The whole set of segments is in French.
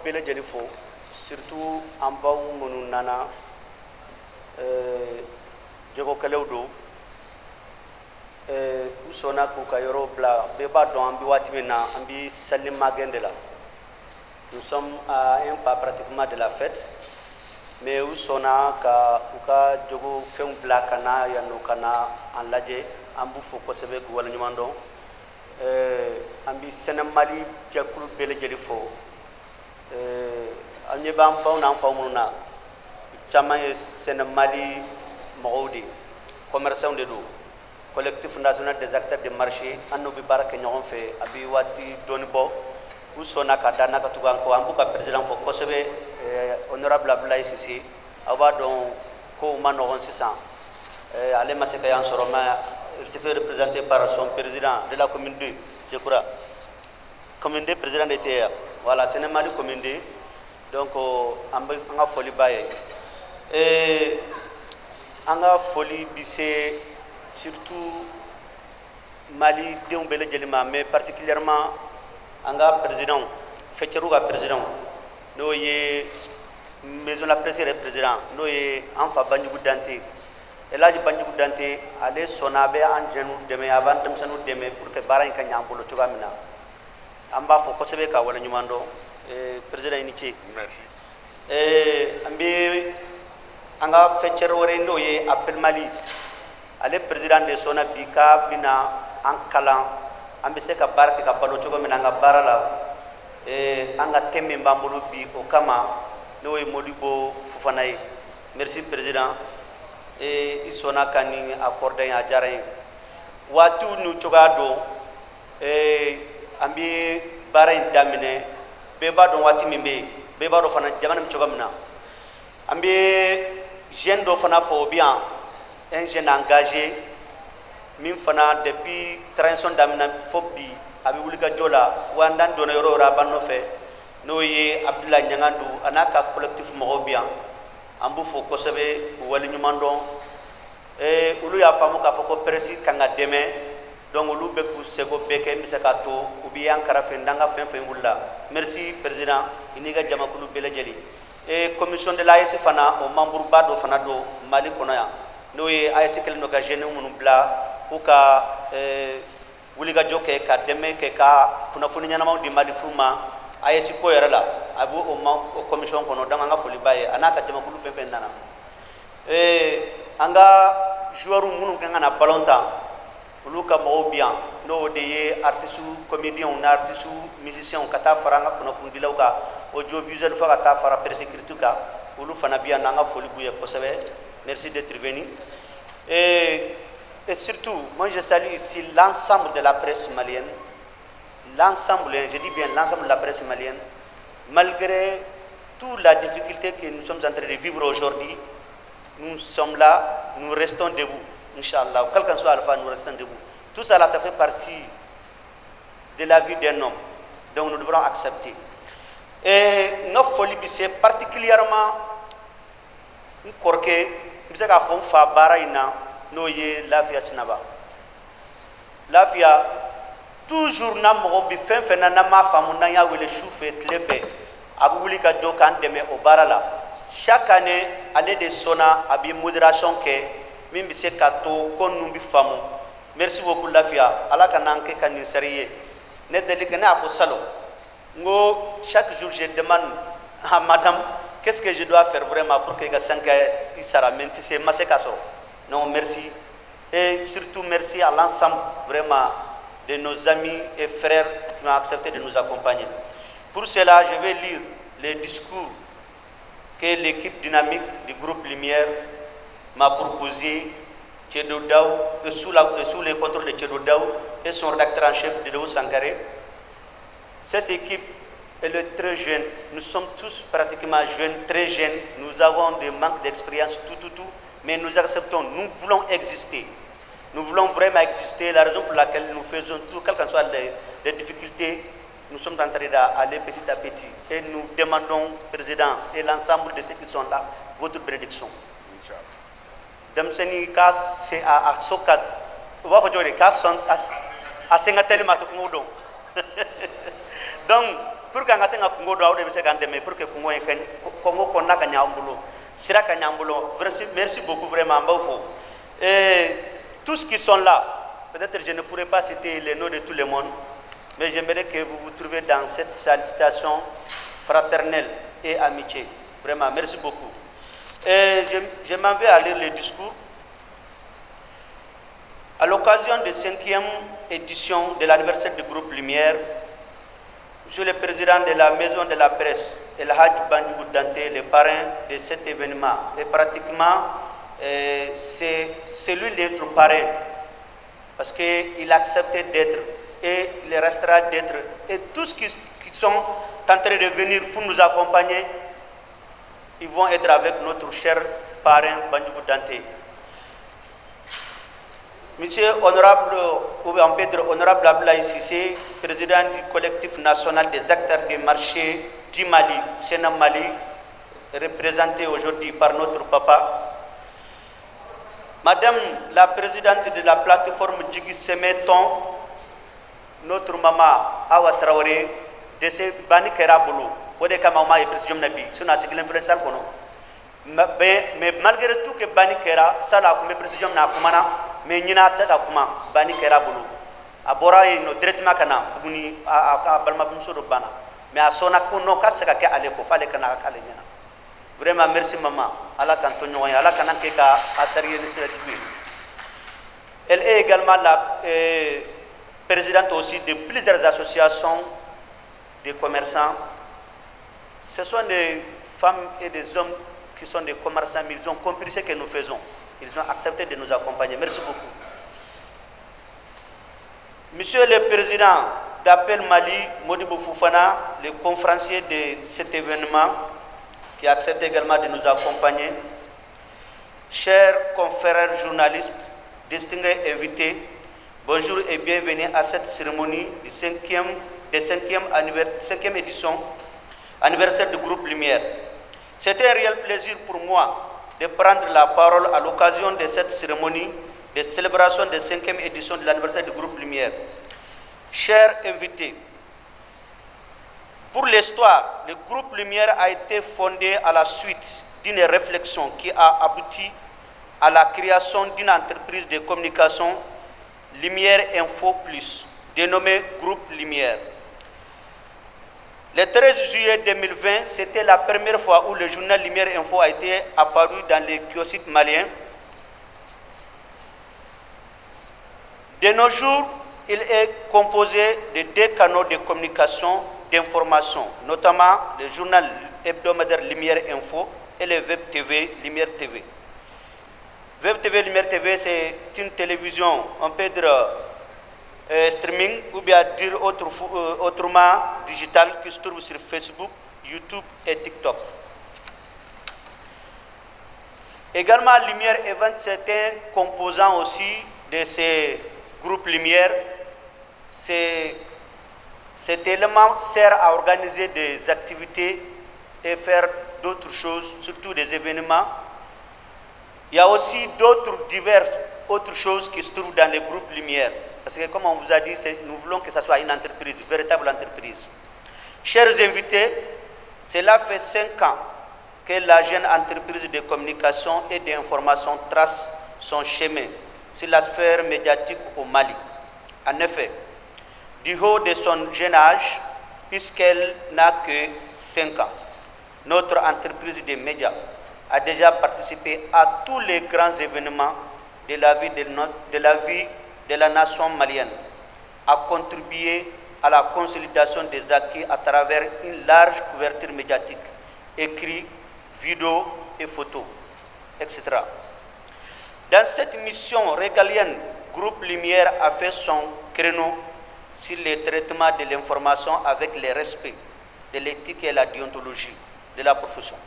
bele jelifo surtout en baw monu nana jogo kalewdo usona ko kayoro bla be ba don ambi watimena ambi salim magendela. Nous sommes à un pas pratiquement de la fête, mais usona ka uka jogo fem bla kana ya no kana en ladje ambu fo ko sebe ko wala nyumando ambi senamali jakulu bele jelifo amye bam baw na famuna chamaye senamali maoudi commerçant de do collectif national des acteurs de marché anno bi baraka ñon fe abi wati doni bo usona ka dana ka tugan ko ambuka président fo ko sebe honorable Abdoulaye Cissé aba don ko manogon sisan ale maseka yan soroma il se fait représenter par son président de la commune 2 je crois commune 2 président de TR voilà c'est Mali commune 2 donc anga foli baye anga foli bise surtout Mali de bele jelima mais particulièrement anga président fetcheruga président no ye maison la presse président no ye enfa banjugu dante elaji banjugu dante ale sonabe an jenu deme avant dem sanu deme pour que baran ka nyambolo chugamina amba fo ko sebe ka wala nyumando président ini merci ambi anga fetcheru wore no ye appel Mali ale président de sona bika bina ankala ambi se ka barke ka balo chogo mina nga barala anga temme mbambulu bi o kama no e modibo fufanaye merci président isona kani accordé ya jarain watu nu chogado ambi barain damine beba don wati mimbe beba do fana jamana mi chogamna ambi jeune do fana fo bien un jeune engagé min fana depuis transition damina fobi abi wulika jola wandan do yoro rabanno fe no ye Abdoulaye Nyangandu anaka collectif mogobia ambu fo ko sebe wali nyumando ulu ya famu ka foko presi kanga deme donc ulu be ku sego beke misaka to ubi ankara fe ndanga fen wulla merci président iniga jama kulu bele jeli commission de l'AS fana o membre bado fana do Mali konoya no ye AS kel no ka jeune munu bla uka wuliga joke ka deme ke ka kuna funi nyana di Mali fuma AS ko yarala abu o commission kono danga nga foli baye anaka jama kulu fefe nana anga joueur munu kanga na balonta uluka mo bien no de ye artiste comédien on artiste musicien kata faranga kuna fundi lawka audiovisuel fa kata fara persécrituka ulu fana bien nanga foli buye ko sabe merci d'être venu et surtout moi je salue ici l'ensemble de la presse malienne l'ensemble je dis bien l'ensemble de la presse malienne malgré toute la difficulté que nous sommes en train de vivre aujourd'hui nous sommes là nous restons debout inchallah quel qu'en soit alpha nous restons debout tout ça là ça fait partie de la vie d'un homme donc nous devrons accepter et notre folie c'est particulièrement une corque bisa ka fon fa baraina no ye lafia sinaba lafia toujours na mo bi fen na ma famu na ya wele choufe tlefe abu wuli ka jo kan deme o barala chaque année aller de sona abi modération ke min bi se ka to kon nu bi famu merci beaucoup lafia ala kananke kan ni sérieux ne deli que na afo salo ngo chaque jour je demande à madame qu'est-ce que je dois faire vraiment pour que Gassanka Isara mentisse Masekaso. Non, merci. Et surtout merci à l'ensemble vraiment de nos amis et frères qui ont accepté de nous accompagner. Pour cela, je vais lire les discours que l'équipe dynamique du groupe Lumière m'a proposé, sous le contrôle de Tchedodaou et son rédacteur en chef de Dewo Sankaré. Cette équipe, elle est très jeune. Nous sommes tous pratiquement jeunes, très jeunes. Nous avons des manques d'expérience, tout. Mais nous acceptons, nous voulons exister. Nous voulons vraiment exister. La raison pour laquelle nous faisons tout, quelles que soient les difficultés, nous sommes en train d'aller petit à petit. Et nous demandons, Président, et l'ensemble de ceux qui sont là, votre bénédiction. Damseni kas c'est à Sokat. On va faire des cas à Sengateli Matokomodo. Donc, pour que nga senga Congo do awde be se kandeme pour que Congo en Congo konna ka nyambulo sira ka nyambulo merci beaucoup vraiment mbafo et tous qui sont là, peut-être je ne pourrai pas citer les noms de tout le monde, mais j'aimerais que vous vous trouviez dans cette salutation fraternelle et amitié. Vraiment, merci beaucoup. Et je m'en vais à lire le discours. À l'occasion de la 5e édition de l'anniversaire du groupe Lumière, Monsieur le Président de la Maison de la Presse, El Hadj Bandjougou Danté, le parrain de cet événement, et pratiquement c'est celui l'être parrain, parce qu'il a accepté d'être et il restera d'être. Et tous qui sont en train de venir pour nous accompagner, ils vont être avec notre cher parrain Bandjougou Danté. Monsieur honorable, ou on peut dire honorable Abdoulaye Cissé, président du collectif national des acteurs du marché du Mali, Sénat Mali, représenté aujourd'hui par notre papa. Madame la présidente de la plateforme Djigui Semeton, notre maman Awa Traoré, de ce Bani Kerabolo, Ode Kamama et président Nabi, c'est un cycle influential. Mais malgré tout que Bani Kera, ça l'a comme président Nakumana, mais Nina Tsaka Kuma, Bani Kerabolo, à Bora et nos directement Kana, Buni à Balmabumso de Bana, mais à Sonakuno Katsaka Aleko, Fale Kana Kalena. Vraiment, merci maman. Allah Kantonio, Allah Kanakeka, à Sérieux de Elle est également la présidente aussi de plusieurs associations de commerçants. Ce sont des femmes et des hommes qui sont des commerçants, mais ils ont compris ce que nous faisons. Ils ont accepté de nous accompagner. Merci beaucoup. Monsieur le Président d'Appel Mali, Modibo Foufana, le conférencier de cet événement, qui a accepté également de nous accompagner. Chers confrères journalistes, distingués invités, bonjour et bienvenue à cette cérémonie du 5e édition anniversaire du groupe Lumière. C'est un réel plaisir pour moi de prendre la parole à l'occasion de cette cérémonie de célébration de la 5e édition de l'anniversaire du groupe Lumière. Chers invités, pour l'histoire, le groupe Lumière a été fondé à la suite d'une réflexion qui a abouti à la création d'une entreprise de communication Lumière Info Plus, dénommée Groupe Lumière. Le 13 juillet 2020, c'était la première fois où le journal Lumière Info a été apparu dans les kiosques maliens. De nos jours, il est composé de 2 canaux de communication d'information, notamment le journal hebdomadaire Lumière Info et le Web TV Lumière TV. Web TV Lumière TV, c'est une télévision, on peut dire streaming, ou bien dire autrement digital, qui se trouve sur Facebook, YouTube et TikTok. Également, Lumière Event, c'est un composant aussi de ces groupes Lumière. Cet élément sert à organiser des activités et faire d'autres choses, surtout des événements. Il y a aussi autres choses qui se trouvent dans les groupes Lumière. Parce que comme on vous a dit, nous voulons que ce soit une entreprise, une véritable entreprise. Chers invités, cela fait 5 ans que la jeune entreprise de communication et d'information trace son chemin sur la sphère médiatique au Mali. En effet, du haut de son jeune âge, puisqu'elle n'a que 5 ans, notre entreprise de médias a déjà participé à tous les grands événements de la vie de la nation malienne, a contribué à la consolidation des acquis à travers une large couverture médiatique, écrits, vidéos et photos, etc. Dans cette mission régalienne, Groupe Lumière a fait son créneau sur le traitement de l'information avec le respect de l'éthique et la déontologie de la profession.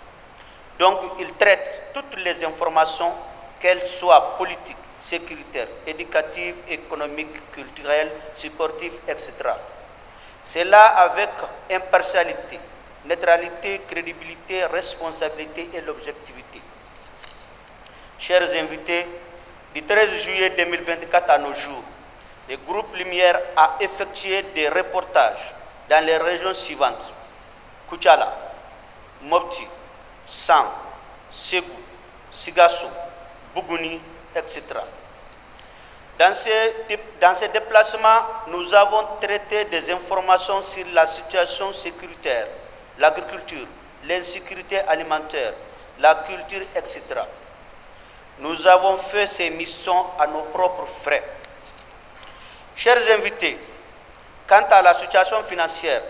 Donc, il traite toutes les informations, qu'elles soient politiques, sécuritaires, éducatives, économiques, culturelles, sportives, etc. C'est là avec impartialité, neutralité, crédibilité, responsabilité et l'objectivité. Chers invités, du 13 juillet 2024 à nos jours, le groupe Lumière a effectué des reportages dans les régions suivantes: Kucala, Mopti, San, Ségou, Sigasso, Bougouni, etc. Dans ces déplacements, nous avons traité des informations sur la situation sécuritaire, l'agriculture, l'insécurité alimentaire, la culture, etc. Nous avons fait ces missions à nos propres frais. Chers invités, quant à la situation financière,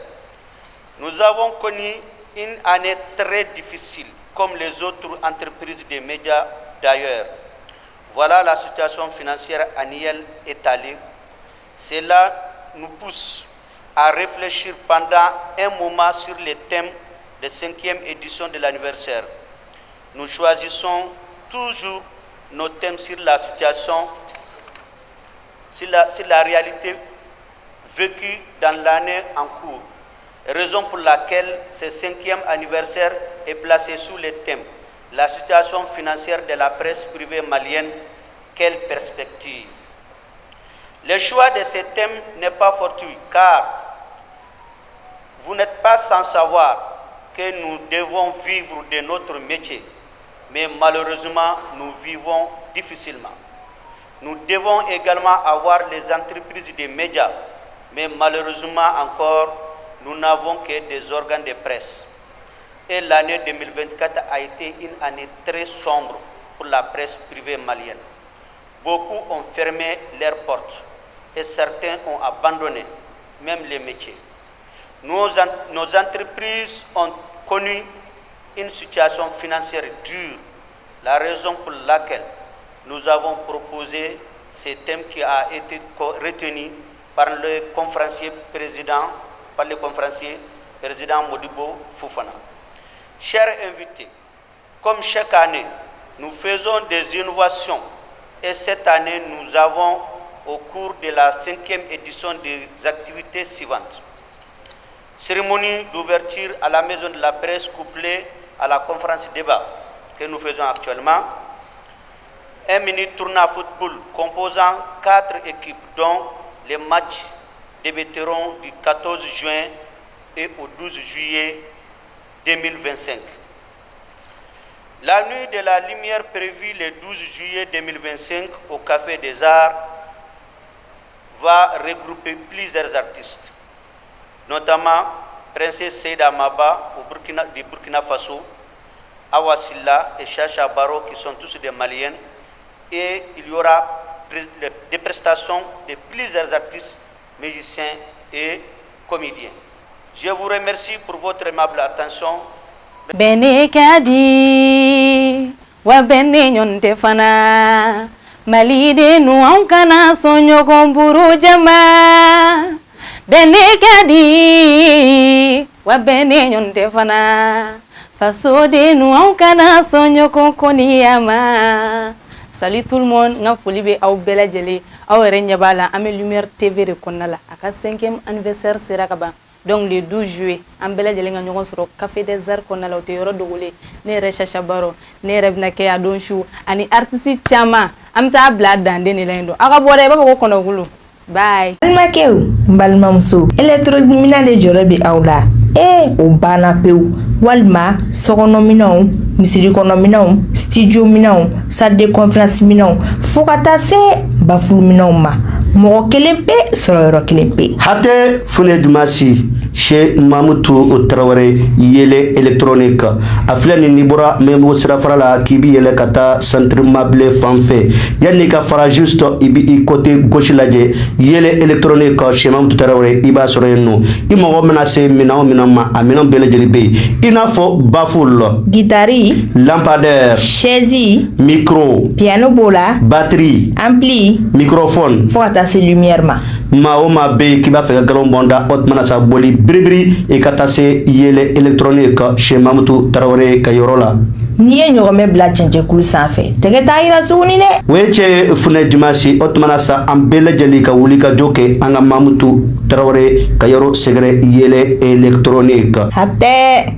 nous avons connu une année très difficile, comme les autres entreprises des médias d'ailleurs. Voilà la situation financière annuelle étalée. Cela nous pousse à réfléchir pendant un moment sur les thèmes de 5e édition de l'anniversaire. Nous choisissons toujours nos thèmes sur la situation, sur la réalité vécue dans l'année en cours. Raison pour laquelle ce 5e anniversaire est placé sous les thèmes la situation financière de la presse privée malienne, quelle perspective. Le choix de ces thèmes n'est pas fortuit car vous n'êtes pas sans savoir que nous devons vivre de notre métier, mais malheureusement nous vivons difficilement. Nous devons également avoir les entreprises des médias, mais malheureusement encore nous n'avons que des organes de presse. Et l'année 2024 a été une année très sombre pour la presse privée malienne. Beaucoup ont fermé leurs portes et certains ont abandonné même les métiers. Nos entreprises ont connu une situation financière dure, la raison pour laquelle nous avons proposé ce thème qui a été retenu par le conférencier président Modibo Fofana. Chers invités, comme chaque année, nous faisons des innovations et cette année, nous avons au cours de la 5e édition des activités suivantes. Cérémonie d'ouverture à la Maison de la Presse couplée à la conférence débat que nous faisons actuellement. Un mini tournoi football composant 4 équipes dont les matchs débuteront du 14 juin et au 12 juillet 2025. La nuit de la lumière prévue le 12 juillet 2025 au Café des Arts va regrouper plusieurs artistes, notamment Princesse Seyda Maba du Burkina Faso, Awasilla et Chacha Baro qui sont tous des Maliens, et il y aura des prestations de plusieurs artistes, musiciens et comédiens. Je vous remercie pour votre aimable attention. Bene kadi wa bene nyonte fana malide nu ankana sonyo komburu jama bene kadi wa bene nyonte fana fasode nu ankana sonyo konkoni yama. Salut tout le monde, nga foli be aw bela jeli aw renya bala ame Lumière TV de konala aka 5e anniversaire sera kaba. Donc le 12 juillet, en bela jelinga ñogon soro Café des Arts konna la te yoro dogole ne re Chacha Baro ne re bna ke adon chou ani artiste chama am ta bla dande ni lendo aka bore ba ko kono gulu bye alma kew mbalma muso electromina le jorobi awla o bana pew walma sokono minaw misiri kono minaw studio minaw salle de conférence minaw fokata se bafulu minaw ma mo kelempe soro kelempe hate fune dumasi chez Mamoutou Traoré yele électronique aflani nibora memo srafara la kibi yele kata centre mable fanfe yanni ka fara juste ibi côté gauche laje yele électronique chez Mamoutou Traoré iba soreno imo menacé minao minama aminam bele jelibe inafo baful guitare lampadaire chaise micro piano bola batterie ampli microphone fota se lumière ma be kiba fe galon bonda otmana sa boli bribri e katase yele électronique chez Mamoutou Traoré Kayorola niye ñogome bla cence kul sanfé tege tayira suni de weche fune dimasi otmana sa ambele jeli ka wuli ka joke anga Mamoutou Traoré Kayoro segre yele électronique hatte